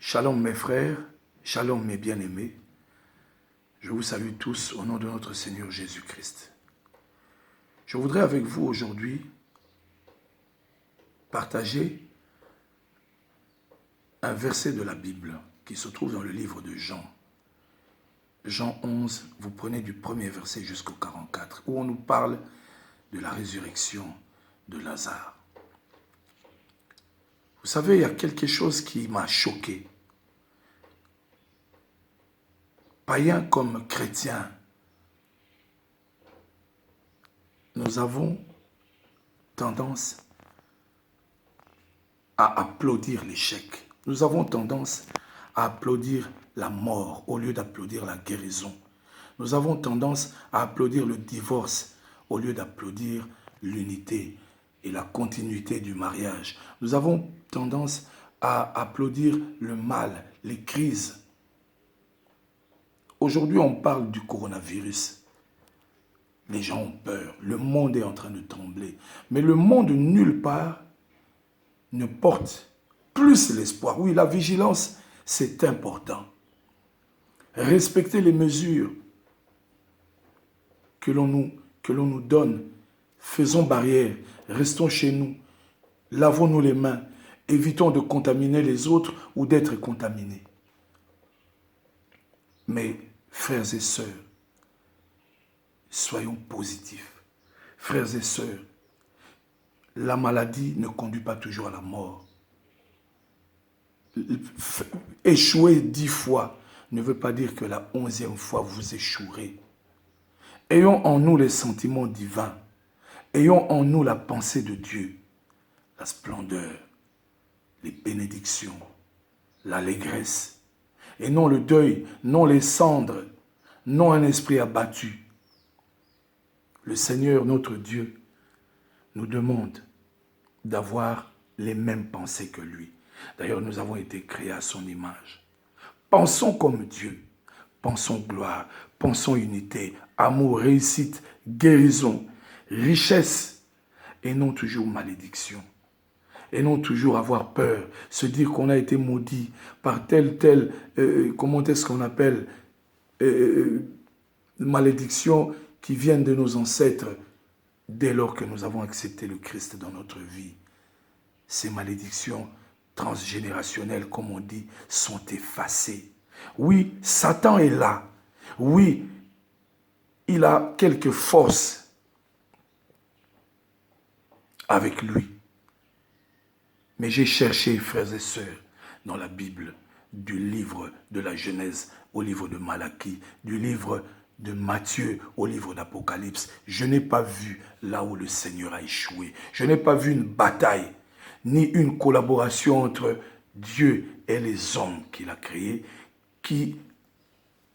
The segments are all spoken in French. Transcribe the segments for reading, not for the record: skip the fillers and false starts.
Shalom mes frères, shalom mes bien-aimés. Je vous salue tous au nom de notre Seigneur Jésus-Christ. Je voudrais avec vous aujourd'hui partager un verset de la Bible qui se trouve dans le livre de Jean. Jean 11, vous prenez du premier verset jusqu'au 44, où on nous parle de la résurrection de Lazare. Vous savez, il y a quelque chose qui m'a choqué. Païens comme chrétiens, nous avons tendance à applaudir l'échec. Nous avons tendance à applaudir la mort au lieu d'applaudir la guérison. Nous avons tendance à applaudir le divorce au lieu d'applaudir l'unité et la continuité du mariage. Nous avons tendance à applaudir le mal, les crises. Aujourd'hui, on parle du coronavirus. Les gens ont peur. Le monde est en train de trembler. Mais le monde, nulle part, ne porte plus l'espoir. Oui, la vigilance, c'est important. Respecter les mesures que l'on nous donne. Faisons barrière. Restons chez nous. Lavons-nous les mains. Évitons de contaminer les autres ou d'être contaminés. Mais, frères et sœurs, soyons positifs. Frères et sœurs, la maladie ne conduit pas toujours à la mort. Échouer 10 fois ne veut pas dire que la 11e fois vous échouerez. Ayons en nous les sentiments divins. Ayons en nous la pensée de Dieu, la splendeur, les bénédictions, l'allégresse. Et non le deuil, non les cendres, non un esprit abattu. Le Seigneur, notre Dieu, nous demande d'avoir les mêmes pensées que lui. D'ailleurs, nous avons été créés à son image. Pensons comme Dieu. Pensons gloire, pensons unité, amour, réussite, guérison, richesse, et non toujours malédiction. Et non toujours avoir peur, se dire qu'on a été maudit par comment est-ce qu'on appelle, malédiction qui viennent de nos ancêtres dès lors que nous avons accepté le Christ dans notre vie. Ces malédictions transgénérationnelles, comme on dit, sont effacées. Oui, Satan est là. Oui, il a quelques forces avec lui. Mais j'ai cherché, frères et sœurs, dans la Bible, du livre de la Genèse au livre de Malachie, du livre de Matthieu au livre d'Apocalypse. Je n'ai pas vu là où le Seigneur a échoué. Je n'ai pas vu une bataille, ni une collaboration entre Dieu et les hommes qu'il a créés, qui,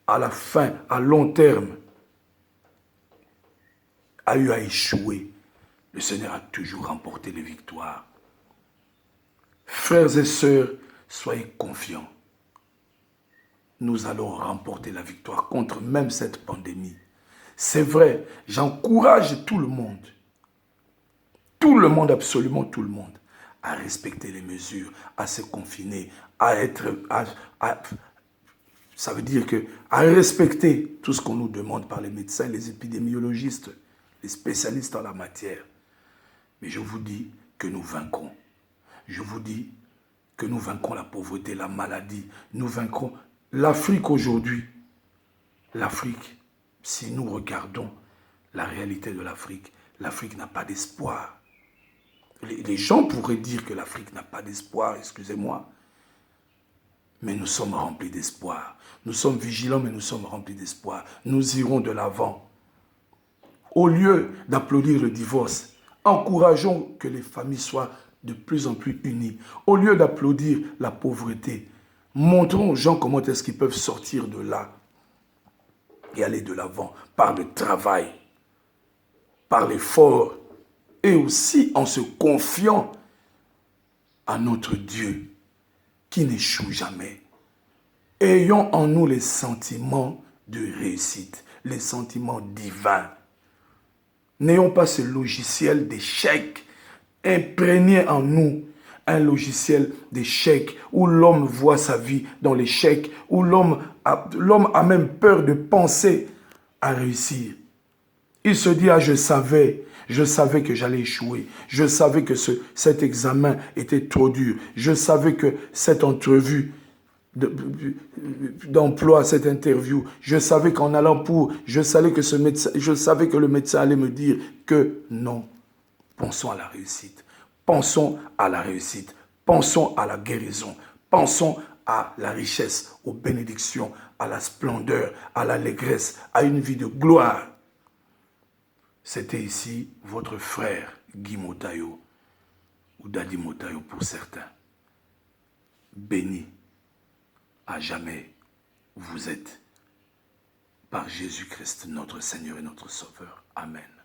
à la fin, à long terme, a eu à échouer. Le Seigneur a toujours remporté les victoires. Frères et sœurs, soyez confiants. Nous allons remporter la victoire contre même cette pandémie. C'est vrai, j'encourage tout le monde, absolument tout le monde, à respecter les mesures, à se confiner, ça veut dire à respecter tout ce qu'on nous demande par les médecins, les épidémiologistes, les spécialistes en la matière. Mais je vous dis que nous vaincrons. Je vous dis que nous vaincrons la pauvreté, la maladie. Nous vaincrons l'Afrique aujourd'hui. L'Afrique, si nous regardons la réalité de l'Afrique, l'Afrique n'a pas d'espoir. Les gens pourraient dire que l'Afrique n'a pas d'espoir, excusez-moi. Mais nous sommes remplis d'espoir. Nous sommes vigilants, mais nous sommes remplis d'espoir. Nous irons de l'avant. Au lieu d'applaudir le divorce, encourageons que les familles soient de plus en plus unies. Au lieu d'applaudir la pauvreté, montrons aux gens comment est-ce qu'ils peuvent sortir de là et aller de l'avant par le travail, par l'effort et aussi en se confiant à notre Dieu qui n'échoue jamais. Ayons en nous les sentiments de réussite, les sentiments divins. N'ayons pas ce logiciel d'échec imprégné en nous un logiciel d'échec, où l'homme voit sa vie dans l'échec, où l'homme a même peur de penser à réussir. Il se dit, ah, je savais que j'allais échouer, je savais que cet examen était trop dur, je savais que cette entrevue d'emploi, cette interview, je savais qu'en allant je savais que le médecin allait me dire que non. Pensons à la réussite. Pensons à la réussite. Pensons à la guérison. Pensons à la richesse, aux bénédictions, à la splendeur, à l'allégresse, à une vie de gloire. C'était ici votre frère Guy Motayo, ou Daddy Motayo pour certains. Béni à jamais vous êtes par Jésus-Christ, notre Seigneur et notre Sauveur. Amen.